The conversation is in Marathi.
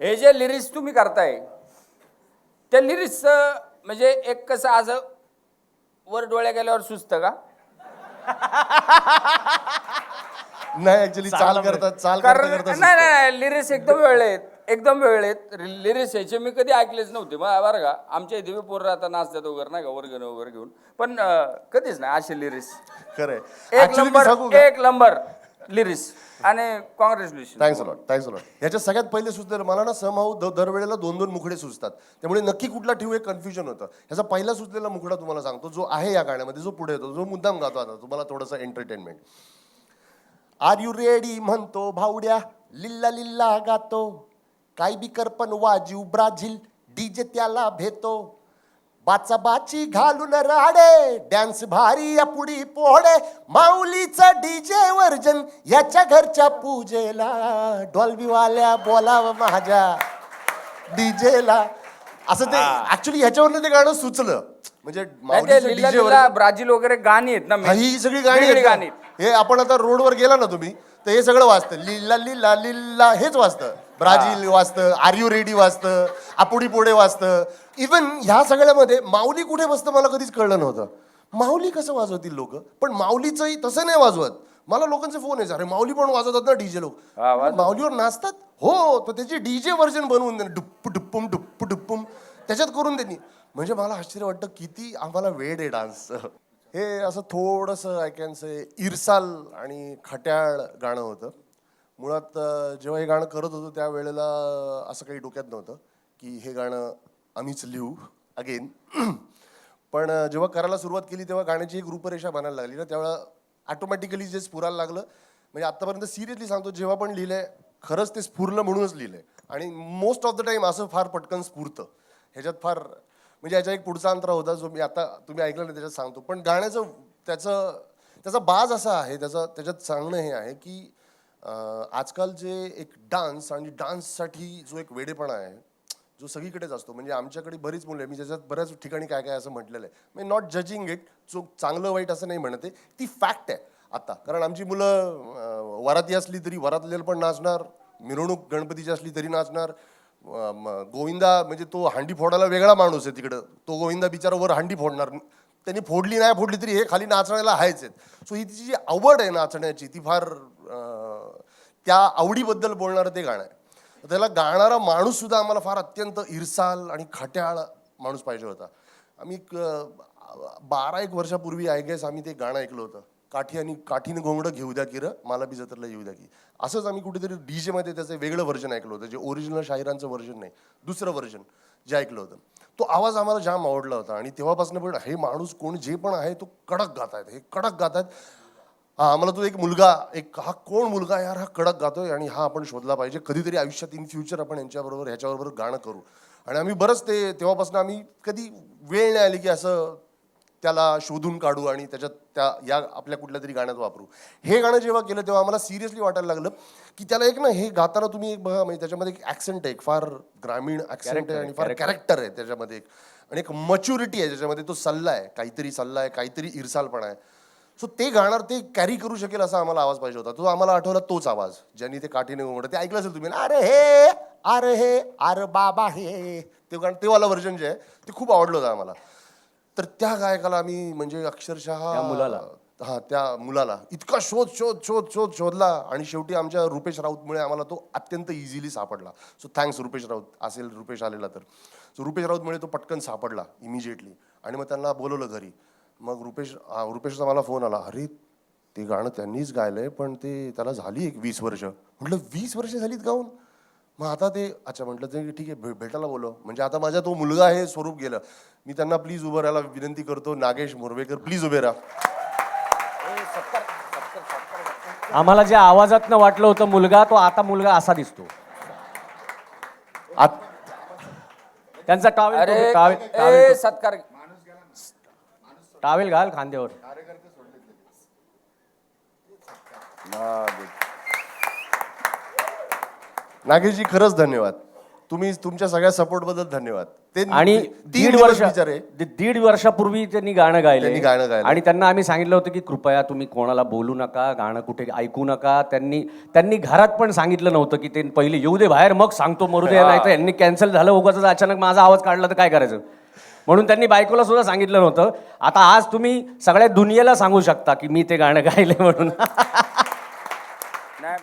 हे जे लिरिक्स तुम्ही करताय त्या लिरिक्स म्हणजे एक कसं असं वर डोळ्या गेल्यावर सुचतं का? नाही ऍक्च्युली चाल करता नाही नाही लिरिक्स एकदम वेगळे आहेत, एकदम वेगळे आहेत. लिरिक्स याचे मी कधी ऐकलेच नव्हते बरं का. आमच्या इथे पोरं आता नाचतात वगैरे नाही का वर्गण वगैरे घेऊन, पण कधीच नाही असे लिरिक्स. खरंय. एक नंबर लिरिक्स आणि कॉंग्रॅच्युलेशन. Thanks a lot. ह्याच्या सगळ्यात पहिले सुचलेलं मला ना समहाऊ दरवेळेला 2-2 मुखडे सुचतात, त्यामुळे नक्की कुठला ठेवू हे कन्फ्युजन होतं. ह्याचा पहिला सुचलेला मुखडा तुम्हाला सांगतो, जो आहे या गाण्यामध्ये, जो पुढे येतो, जो मुद्दाम गातो आता तुम्हाला थोडंसं एंटरटेनमेंट. आर यू रेडी म्हणतो भावड्या, लिल्ला लिल्ला गातो, काय बी करपन वाजू ब्राझील, डीजे त्याला भेतो, बाचा बाची घालून राडे, डॅन्स भारी या पुढी पोहडे, माऊलीचा डीजे वर्जन याच्या घरच्या पूजेला, डॉल्बीवाल्या बोलाव माझ्या डीजेला. असं ते ऍक्च्युली ह्याच्यावरनं ते गाणं सुचलं. म्हणजे ब्राझील वगैरे गाणी आहेत ना, ही सगळी गाणी. हे आपण आता रोडवर गेला ना तुम्ही तर हे सगळं वाचतं, लिल्ला लिल्ला लिल्ला हेच वाचतं, ब्राझील वाचतं, आर यू रेडी वाचतं, आपुडी पोडे वाचतं. इवन ह्या सगळ्यामध्ये माऊली कुठे बसतं मला कधीच कळलं नव्हतं. माऊली कसं वाजवतील लोक, पण माऊलीचंही तसं नाही वाजवत. मला लोकांचे फोन यायचे, अरे माऊली पण वाजवतात ना डीजे लोक, माऊलीवर नाचतात. हो, तर त्याची डीजे व्हर्जन बनवून दे, डुप्पू डुप्पुम डुप्पू डुप्पुम त्याच्यात करून त्यांनी. म्हणजे मला आश्चर्य वाटतं किती आम्हाला वेड आहे डान्स. हे असं थोडंसं आय कॅन से इरसाल आणि खट्याळ गाणं होतं. मुळात जेव्हा हे गाणं करत होतो त्यावेळेला असं काही डोक्यात नव्हतं की हे गाणं आम्हीच लिहू अगेन. पण जेव्हा करायला सुरुवात केली तेव्हा गाण्याची एक रूपरेषा बनायला लागली ना, त्यावेळेला ऑटोमॅटिकली जे स्फुरायला लागलं. म्हणजे आत्तापर्यंत सिरियसली सांगतो, जेव्हा पण लिहिलंय खरंच ते स्फुरलं म्हणूनच लिहिलंय. आणि मोस्ट ऑफ द टाईम असं फार पटकन स्फुरतं. ह्याच्यात फार म्हणजे याचा एक पुढचा अंतरा होता जो मी आता तुम्ही ऐकलं नाही त्याच्यात सांगतो. पण गाण्याचं त्याचा बाज असा आहे, त्याच्यात सांगणं हे आहे की आजकाल जे एक डान्स आणि डान्ससाठी जो एक वेडेपणा आहे जो सगळीकडेच असतो. म्हणजे आमच्याकडे बरीच मुलं आहे, मी त्याच्यात बऱ्याच ठिकाणी काय काय असं म्हटलेलं आहे. म्हणजे नॉट जजिंग इट, जो चांगलं वाईट असं नाही म्हणते, ती फॅक्ट आहे आता. कारण आमची मुलं वराती असली तरी वरातलेलं पण नाचणार, मिरवणूक गणपतीची असली तरी नाचणार. गोविंदा म्हणजे तो हांडी फोडायला वेगळा माणूस आहे तिकडं, तो गोविंदा बिचारा वर हांडी फोडणार, त्यांनी फोडली नाही फोडली तरी हे खाली नाचण्याला आहेच आहेत. सो ही तिची जी आवड आहे नाचण्याची ती फार त्या आवडीबद्दल बोलणारं ते गाणं आहे. त्याला गाणारा माणूस सुद्धा आम्हाला फार अत्यंत इरसाल आणि खट्याळ माणूस पाहिजे होता. आम्ही 12-1 वर्षापूर्वी आय गेस आम्ही ते गाणं ऐकलं होतं, काठीने घोंगडं घेऊ द्या की र मला बी जत्रला येऊ द्या की. असंच आम्ही कुठेतरी डीजे मध्ये त्याचं वेगळं व्हर्जन ऐकलं होतं, जे ओरिजिनल शाहिरांचं व्हर्जन नाही, दुसरं व्हर्जन जे ऐकलं होतं. तो आवाज आम्हाला जाम आवडला होता आणि तेव्हापासून पण हे माणूस कोण जे पण आहे तो कडक गात आहेत, हे कडक गात आहेत. हा आम्हाला तो एक मुलगा, हा कोण मुलगा यार, हा कडक गातोय आणि हा आपण शोधला पाहिजे कधीतरी आयुष्यात, इन फ्युचर आपण ह्याच्याबरोबर गाणं करू. आणि आम्ही बरंच ते तेव्हापासून आम्ही कधी वेळ नाही आली की असं त्याला शोधून काढू आणि त्याच्यात या आपल्या कुठल्या तरी गाण्यात वापरू. हे गाणं जेव्हा केलं तेव्हा आम्हाला सिरियसली वाटायला लागलं की त्याला एक ना, हे गाताना तुम्ही एक बघा, म्हणजे त्याच्यामध्ये एक ॲक्सेंट आहे, एक फार ग्रामीण ॲक्सेंट आहे आणि फार कॅरेक्टर आहे त्याच्यामध्ये, आणि एक मच्युरिटी आहे ज्याच्यामध्ये. तो सल्ला आहे, काहीतरी इरसालपणा आहे. सो ते गाणार ते कॅरी करू शकेल असा आम्हाला आवाज पाहिजे होता. तो आम्हाला आठवला तोच आवाज ज्यांनी ते काठीने घोंगडं ते ऐकलं असेल तुम्ही ना, अरे बाबा हे ते गाणं, ते वाला व्हर्जन जे आहे ते खूप आवडलं होतं आम्हाला. तर त्या गायकाला आम्ही म्हणजे अक्षरशः त्या मुलाला इतका शोधला आणि शेवटी आमच्या रुपेश राऊतमुळे आम्हाला तो अत्यंत इझिली सापडला. सो थँक्स रुपेश राऊत, असेल रुपेश आलेला तर. सो रुपेश राऊतमुळे तो पटकन सापडला इमिजिएटली. आणि मग त्यांना बोलवलं घरी. मग रुपेशचा मला फोन आला, अरे ते गाणं त्यांनीच गायलंय पण ते त्याला झाली 20 वर्ष. म्हटलं 20 वर्ष झालीत गाऊन? मग आता ते अच्छा म्हटलं ते ठीक आहे, भेटायला बोलव. म्हणजे आता माझा तो मुलगा हे स्वरूप गेलं. मी त्यांना प्लीज उभं राहायला विनंती करतो, नागेश मोरवेकर प्लीज उभे राहा. आम्हाला ज्या आवाजातनं वाटलं होतं मुलगा, तो आता मुलगा असा दिसतो. त्यांचा सत्कार टावेल घाल खांद्यावर. नागेशजी खरंच धन्यवाद. तुम्ही तुमच्या सगळ्या सपोर्ट बद्दल धन्यवाद. ते आणि 3 दिवस बिचारे दीड वर्षापूर्वी त्यांनी गाणं त्यांनी गाणं गायलं. आणि त्यांना आम्ही सांगितलं होतं की कृपया तुम्ही कोणाला बोलू नका, गाणं कुठे ऐकू नका. त्यांनी घरात पण सांगितलं नव्हतं की ते पहिले येऊ दे बाहेर, मग सांगतो मरू दे, नाही तर यांनी कॅन्सल झालं उगाच अचानक माझा आवाज काढला तर काय करायचं. म्हणून त्यांनी बायकोला सुद्धा सांगितलं नव्हतं. आता आज तुम्ही सगळ्या दुनियेला सांगू शकता की मी ते गाणं गायले म्हणून. नाही